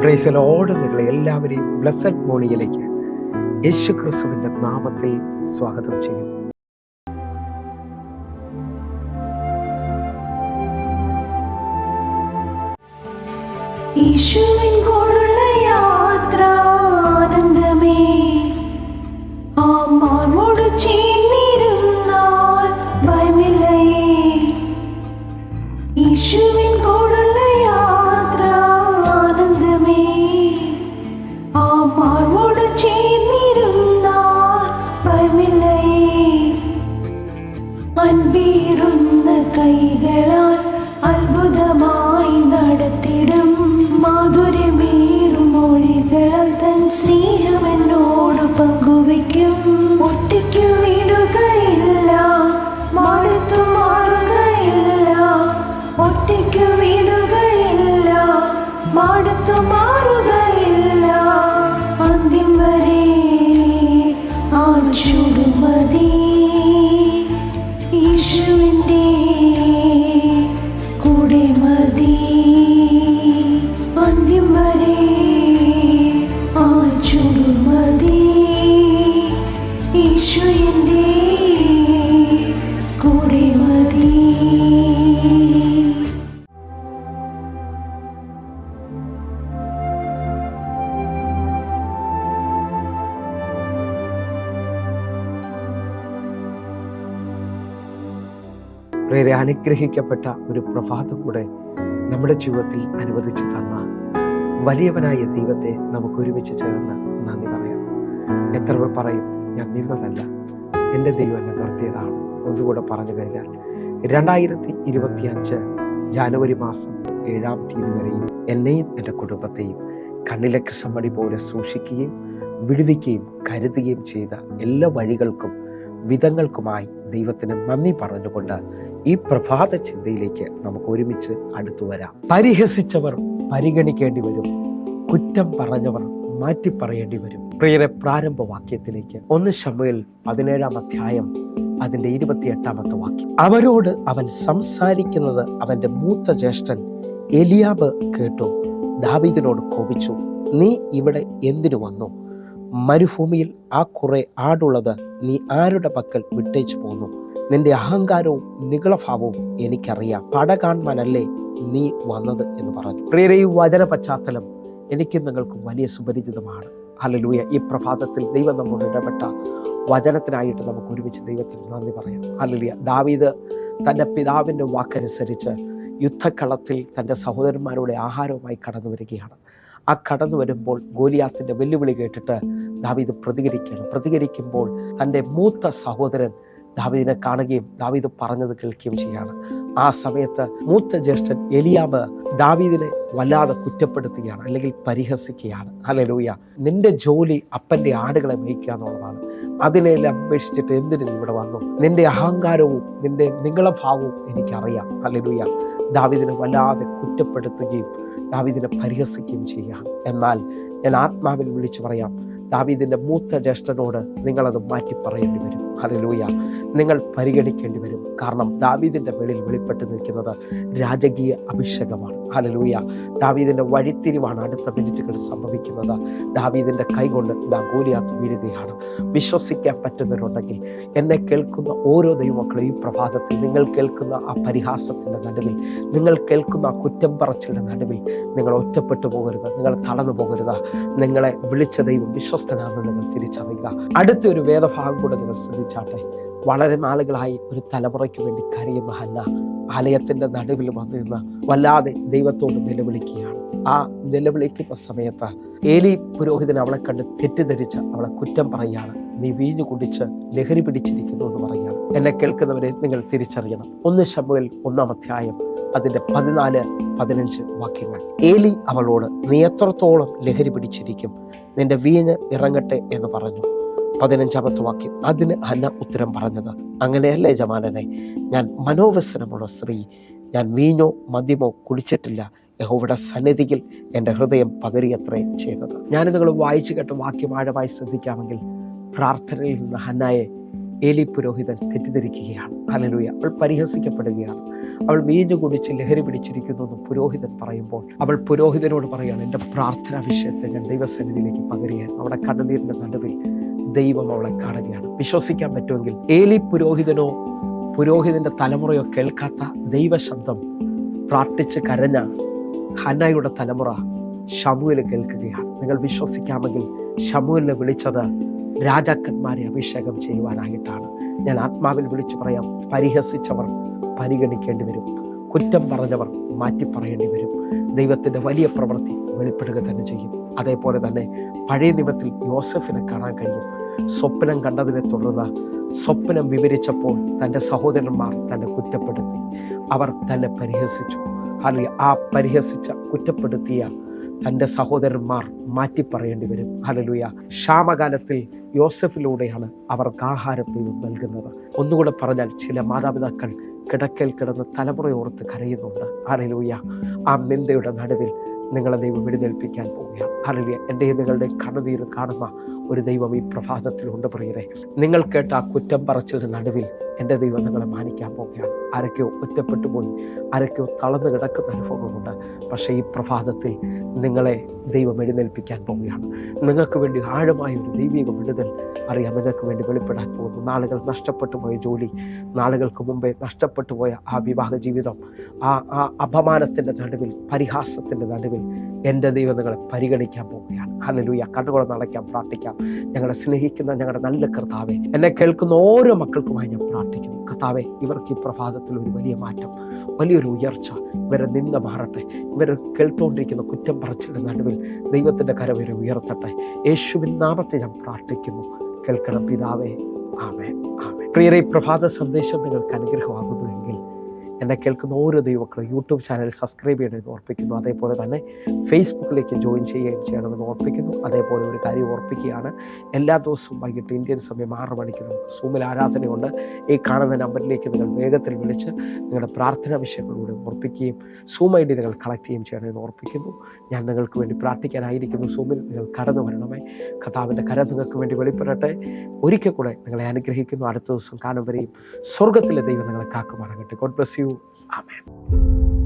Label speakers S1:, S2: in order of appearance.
S1: Praise the Lord. നിങ്ങളെ എല്ലാവരെയും blessed മോർണിംഗിലേക്ക് യേശു ക്രിസ്തുവിന്റെ നാമത്തിൽ സ്വാഗതം ചെയ്യുന്നു.
S2: യേശുവിൻ കൂടെയുള്ള യാത്ര ആനന്ദമേ, ആത്മാവോട് ചേർന്നിരുന്നാൽ ഭയമില്ലയേ. യേശുവിൻ കൂടെയുള്ള യാത്ര ആനന്ദമേ, ആത്മാവോട് ചേർന്നിരുന്നാൽ ഭയമില്ലയേ. അൻപീറുന്ന കൈകളാൽ അത്ഭുതമായി നടത്തിടും മാധുര്യമേറും മൊഴികളാൽ തൻ സ്നേഹം എന്നോട് പങ്കുവയ്ക്കും. ഒറ്റയ്ക്ക് വിടുകയില്ല, മടുത്തു മാറുകയില്ല. ഒറ്റയ്ക്ക് വിടുകയില്ല, മടുത്തു മാറുകയില്ല. അന്ത്യം വരെ ആ ചുടുമതി യേശുവിൻ്റെ കൂടെ മതി. അന്ത്യം വരെ ആ ചുടുമതി യേശുവിൻ്റെ കൂടെ മതി.
S1: പ്രിയരെ, അനുഗ്രഹിക്കപ്പെട്ട ഒരു പ്രഭാതം കൂടെ നമ്മുടെ ജീവിതത്തിൽ അനുവദിച്ചു തന്ന വലിയവനായ ദൈവത്തെ നമുക്ക് ഒരുമിച്ച് ചേർന്ന് നന്ദി പറയാം. എത്ര പേർ പറയും, ഞാൻ നിന്നതല്ല, എൻ്റെ ദൈവം എന്നെ നിർത്തിയതാണ്. ഒന്നുകൂടെ പറഞ്ഞു കഴിഞ്ഞാൽ 2025 ജാനുവരി മാസം 7-ാം തീയതി വരെയും എന്നെയും എൻ്റെ കുടുംബത്തെയും കണ്ണിലെ കൃഷ്ണമണി പോലെ സൂക്ഷിക്കുകയും വിടുവിക്കുകയും കരുതുകയും ചെയ്ത എല്ലാ വഴികൾക്കും വിധങ്ങൾക്കുമായി ദൈവത്തിന് നന്ദി പറഞ്ഞുകൊണ്ട് ഈ പ്രഭാത ചിന്തയിലേക്ക് നമുക്ക് ഒരുമിച്ച് അടുത്തു വരാം. പരിഹസിച്ചവർ പരിഗണിക്കേണ്ടി വരും, കുറ്റം പറഞ്ഞവർ മാറ്റി പറയേണ്ടി വരും. പ്രിയരെ, പ്രാരംഭ വാക്യത്തിലേക്ക് 1 ശമൂവേൽ 17-ാം അധ്യായം അതിൻ്റെ 28-ാമത്തെ വാക്യം. അവരോട് അവൻ സംസാരിക്കുന്നത് അവൻ്റെ മൂത്ത ജ്യേഷ്ഠൻ എലിയാബ് കേട്ടു. ദാവീദിനോട് കോപിച്ചു, നീ ഇവിടെ എന്തിനു വന്നു? മരുഭൂമിയിൽ ആ കുറെ ആടുള്ളത് നീ ആരുടെ പക്കൽ വിട്ടേച്ചു പോന്നു? നിന്റെ അഹങ്കാരവും നികളഭാവവും എനിക്കറിയാം. പട കാണുവാനല്ലേ നീ വന്നത് എന്ന് പറഞ്ഞു. പ്രിയരെ, ഈ വചന പശ്ചാത്തലം എനിക്കും നിങ്ങൾക്കും വലിയ സുപരിചിതമാണ്. ഹല്ലേലൂയ. ഈ പ്രഭാതത്തിൽ ദൈവം നമ്മോട് ഇടപെട്ട വചനത്തിനായിട്ട് നമുക്ക് ഒരുമിച്ച് ദൈവത്തിന് നന്ദി പറയാം. ഹല്ലേലൂയ. ദാവീദ് തൻ്റെ പിതാവിൻ്റെ വാക്കനുസരിച്ച് യുദ്ധക്കളത്തിൽ തൻ്റെ സഹോദരന്മാരുടെ ആഹാരവുമായി കടന്നു വരികയാണ്. ആ കടന്നു വരുമ്പോൾ ഗോലിയാത്തിൻ്റെ വെല്ലുവിളി കേട്ടിട്ട് ദാവീദ് പ്രതികരിക്കുമ്പോൾ തൻ്റെ മൂത്ത സഹോദരൻ ദാവീദിനെ കാണുകയും ദാവീദ് പറഞ്ഞത് കേൾക്കുകയും ചെയ്യാണ്. ആ സമയത്ത് മൂത്ത ജ്യേഷ്ഠൻ എലിയാബ് ദാവീദിനെ വല്ലാതെ കുറ്റപ്പെടുത്തുകയാണ്, അല്ലെങ്കിൽ പരിഹസിക്കുകയാണ്. ഹല്ലേലൂയ. നിന്റെ ജോലി അപ്പൻ്റെ ആടുകളെ മേയ്ക്കുക എന്നുള്ളതാണ്. അതിനെല്ലാം അപേക്ഷിച്ചിട്ട് എന്തിനു നീ ഇവിടെ വന്നു? നിന്റെ അഹങ്കാരവും നിന്റെ നിങ്ങളഭാവവും എനിക്കറിയാം. ഹല്ലേലൂയ. ദാവീദിനെ വല്ലാതെ കുറ്റപ്പെടുത്തുകയും ദാവീദിനെ പരിഹസിക്കുകയും ചെയ്യുകയാണ്. എന്നാൽ ഞാൻ ആത്മാവിൽ വിളിച്ചു പറയാം, ദാവീദിൻ്റെ മൂത്ത ജ്യേഷ്ഠനോട് നിങ്ങളത് മാറ്റി പറയേണ്ടി വരും. ഹല്ലേലൂയ. നിങ്ങൾ പരിഗണിക്കേണ്ടി വരും. കാരണം ദാവീദിൻ്റെ മേളിൽ വെളിപ്പെട്ട് നിൽക്കുന്നത് രാജകീയ അഭിഷേകമാണ്. ഹല്ലേലൂയ. ദാവീദിൻ്റെ വഴിത്തിരിവാണ് അടുത്ത മിനിറ്റുകൾ സംഭവിക്കുന്നത്. ദാവീദിൻ്റെ കൈകൊണ്ട് ഗോലിയാത്ത് വീഴുകയാണ്. വിശ്വസിക്കാൻ പറ്റുന്നവരുണ്ടെങ്കിൽ എന്നെ കേൾക്കുന്ന ഓരോ ദൈവമക്കളും ഈ പ്രഭാതത്തിൽ നിങ്ങൾ കേൾക്കുന്ന ആ പരിഹാസത്തിൻ്റെ നടുവിൽ, നിങ്ങൾ കേൾക്കുന്ന ആ കുറ്റം പറച്ചിലിൻ്റെ നടുവിൽ നിങ്ങൾ ഒറ്റപ്പെട്ടു പോകരുത്, നിങ്ങൾ തളർന്നു പോകരുത്. നിങ്ങളെ വിളിച്ച ദൈവം വിശ്വസ്തനാണെന്ന് നിങ്ങൾ തിരിച്ചറിയുക. അടുത്തൊരു വേദഭാഗം കൂടെ നിങ്ങൾ ശ്രദ്ധിച്ചാട്ടെ. വളരെ നാളുകളായി ഒരു തലമുറയ്ക്ക് വേണ്ടി കരയുന്ന ഹന്ന ആലയത്തിൻ്റെ നടുവിൽ വന്നിരുന്ന് വല്ലാതെ ദൈവത്തോട് നിലവിളിക്കുകയാണ്. ആ നിലവിളിക്കുന്ന സമയത്ത് ഏലി പുരോഹിതൻ അവളെ കണ്ട് തെറ്റിദ്ധരിച്ച് അവളെ കുറ്റം പറയുകയാണ്. നീ വീഞ്ഞു കുടിച്ച് ലഹരി പിടിച്ചിരിക്കുന്നു എന്ന് പറയുകയാണ്. എന്നെ കേൾക്കുന്നവരെ നിങ്ങൾ തിരിച്ചറിയണം. 1 ശമൂവേൽ 1-ാം അധ്യായം അതിൻ്റെ 14-15 വാക്യങ്ങൾ. ഏലി അവളോട്, നീ എത്രത്തോളം ലഹരി പിടിച്ചിരിക്കും? നിന്റെ വീഞ്ഞ് ഇറങ്ങട്ടെ എന്ന് പറഞ്ഞു. 15-ാമത്തെ വാക്യം. അതിന് ഹന്ന ഉത്തരം പറഞ്ഞത്, അങ്ങനെയല്ലേ യജമാനനെ, ഞാൻ മനോവ്യസനമുള്ള സ്ത്രീ, ഞാൻ വീഞ്ഞോ മദ്യമോ കുടിച്ചിട്ടില്ല. യഹോവയുടെ സന്നിധിയിൽ എൻ്റെ ഹൃദയം പകരുകയത്രേ ചെയ്തത്. ഞാൻ നിങ്ങൾ വായിച്ചു കേട്ട വാക്യം ആഴമായി ശ്രദ്ധിക്കാമെങ്കിൽ പ്രാർത്ഥനയിൽ നിന്ന് ഹന്നായെ ഏലി പുരോഹിതൻ തെറ്റിദ്ധരിക്കുകയാണ്. ഹല്ലേലൂയ. അവൾ പരിഹസിക്കപ്പെടുകയാണ്. അവൾ വീഞ്ഞു കുടിച്ച് ലഹരി പിടിച്ചിരിക്കുന്നു എന്ന് പുരോഹിതൻ പറയുമ്പോൾ അവൾ പുരോഹിതനോട് പറയുകയാണ്, എൻ്റെ പ്രാർത്ഥനാ വിഷയത്തെ ഞാൻ ദൈവസന്നിധിയിലേക്ക് പകരുകയാണ്. അവിടെ കണ്ണുനീരിൻ്റെ നടുവിൽ ദൈവം അവളെ കാണുകയാണ്. വിശ്വസിക്കാൻ പറ്റുമെങ്കിൽ ഏലി പുരോഹിതനോ പുരോഹിതന്റെ തലമുറയോ കേൾക്കാത്ത ദൈവശബ്ദം പ്രാർത്ഥിച്ച് കരഞ്ഞ ഹന്നയുടെ തലമുറ ശമൂവേൽ കേൾക്കുകയാണ്. നിങ്ങൾ വിശ്വസിക്കാമെങ്കിൽ ശമൂവേലിനെ വിളിച്ചത് രാജാക്കന്മാരെ അഭിഷേകം ചെയ്യുവാനായിട്ടാണ്. ഞാൻ ആത്മാവിൽ വിളിച്ചു പറയാം, പരിഹസിച്ചവർ പരിഗണിക്കേണ്ടി വരും, കുറ്റം പറഞ്ഞവർ മാറ്റി പറയേണ്ടി വരും. ദൈവത്തിൻ്റെ വലിയ പ്രവൃത്തി വെളിപ്പെടുക തന്നെ ചെയ്യും. അതേപോലെ തന്നെ പഴയ നിയമത്തിൽ യോസഫിനെ കാണാൻ കഴിയും. സ്വപ്നം കണ്ടതിനെ തുടർന്ന് സ്വപ്നം വിവരിച്ചപ്പോൾ തൻ്റെ സഹോദരന്മാർ തന്നെ കുറ്റപ്പെടുത്തി, അവർ തന്നെ പരിഹസിച്ചു. അല്ലെങ്കിൽ ആ പരിഹസിച്ച കുറ്റപ്പെടുത്തിയ തൻ്റെ സഹോദരന്മാർ മാറ്റി പറയേണ്ടി വരും. ഹല്ലേലൂയ. ക്ഷാമകാലത്തിൽ യോസഫിലൂടെയാണ് അവർക്ക് ആഹാരം ദൈവം നൽകുന്നത്. ഒന്നുകൂടെ പറഞ്ഞാൽ, ചില മാതാപിതാക്കൾ കിടക്കൽ കിടന്ന് തലമുറയോർത്ത് കരയുന്നുണ്ട്. ഹല്ലേലൂയ. ആ നിന്ദയുടെ നടുവിൽ നിങ്ങളെ ദൈവം എഴുന്നേൽപ്പിക്കാൻ പോവുകയാണ്. ഹല്ലേലൂയ. എൻ്റെ നിങ്ങളുടെ കണ്ണുനീര് കാണുന്ന ഒരു ദൈവം ഈ പ്രഭാതത്തിലുണ്ട് പ്രിയരെ. നിങ്ങൾ കേട്ട ആ കുറ്റം പറച്ചിലിന് നടുവിൽ എൻ്റെ ദൈവം നിങ്ങളെ മാനിക്കാൻ പോവുകയാണ്. ആരൊക്കെയോ ഒറ്റപ്പെട്ടു പോയി, ആരൊക്കെയോ തളർന്നു കിടക്കുന്ന അനുഭവങ്ങളുണ്ട്. പക്ഷേ ഈ പ്രഭാതത്തിൽ നിങ്ങളെ ദൈവം എഴുന്നേൽപ്പിക്കാൻ പോവുകയാണ്. നിങ്ങൾക്ക് വേണ്ടി ആഴമായ ഒരു ദൈവിക വിടുതൽ അറിയാം നിങ്ങൾക്ക് വേണ്ടി വെളിപ്പെടാൻ പോകുന്നു. നാളുകൾ നഷ്ടപ്പെട്ടു പോയ ജോലി, നാളുകൾക്ക് മുമ്പേ നഷ്ടപ്പെട്ടു പോയ ആ വിവാഹ ജീവിതം, ആ അപമാനത്തിൻ്റെ നടുവിൽ, പരിഹാസത്തിൻ്റെ നടുവിൽ എൻ്റെ ദൈവം നിങ്ങളെ പരിഗണിക്കാൻ പോവുകയാണ്. ഹല്ലേലൂയ. കണ്ണുകളെ നടക്കാൻ പ്രാർത്ഥിക്കാം. ഞങ്ങളെ സ്നേഹിക്കുന്ന ഞങ്ങളുടെ നല്ല കർത്താവേ, എന്നെ കേൾക്കുന്ന ഓരോ മക്കൾക്കുമായി ഞാൻ പ്രാർത്ഥിക്കുന്നു. കർത്താവേ, ഇവർക്ക് ഈ പ്രഭാതത്തിൽ ഒരു വലിയ മാറ്റം, വലിയൊരു ഉയർച്ച, ഇവരെ നിന്ദ മാറട്ടെ. ഇവർ കേൾത്തുകൊണ്ടിരിക്കുന്ന കുറ്റം പറച്ചിലിന്റെ നടുവിൽ ദൈവത്തിൻ്റെ കരം ഇവരെ ഉയർത്തട്ടെ. യേശുവിൻ നാമത്തെ ഞാൻ പ്രാർത്ഥിക്കുന്നു. കേൾക്കണം പിതാവേ. ആമേൻ, ആമേൻ. പ്രിയരെ, ഈ പ്രഭാത സന്ദേശം നിങ്ങൾക്ക് അനുഗ്രഹമാകുന്നുവെങ്കിൽ എന്നെ കേൾക്കുന്ന ഓരോ ദൈവമക്കളും യൂട്യൂബ് ചാനൽ സബ്സ്ക്രൈബ് ചെയ്യണമെന്ന് ഓർപ്പിക്കുന്നു. അതേപോലെ തന്നെ ഫേസ്ബുക്കിലേക്ക് ജോയിൻ ചെയ്യണമെന്ന് ഓർപ്പിക്കുന്നു. അതേപോലെ ഒരു കാര്യം ഓർപ്പിക്കുകയാണ്, എല്ലാ ദിവസവും വൈകിട്ട് ഇന്ത്യൻ സമയം 6 മണിക്ക് നമുക്ക് സൂമിൽ ആരാധനയുണ്ട്. ഈ കാണുന്ന നമ്പറിലേക്ക് നിങ്ങൾ വേഗത്തിൽ വിളിച്ച് നിങ്ങളുടെ പ്രാർത്ഥനാ വിഷയങ്ങളിലൂടെ ഓർപ്പിക്കുകയും സൂം ID നിങ്ങൾ കളക്ട് ചെയ്യുകയും ചെയ്യണമെന്ന് ഓർപ്പിക്കുന്നു. ഞാൻ നിങ്ങൾക്ക് വേണ്ടി പ്രാർത്ഥിക്കാനായിരിക്കുന്നു. സൂമിൽ നിങ്ങൾ കടന്നു വരണമേ. കർത്താവിൻ്റെ കരം നിങ്ങൾക്ക് വേണ്ടി വെളിപ്പെടട്ടെ. ഒരിക്കൽ കൂടെ നിങ്ങളെ അനുഗ്രഹിക്കുന്നു. അടുത്ത ദിവസം കാണും വരെയും സ്വർഗത്തിലെ ദൈവം നിങ്ങളെ കാക്കുമാറാകട്ടെ. God bless you. ആമേൻ.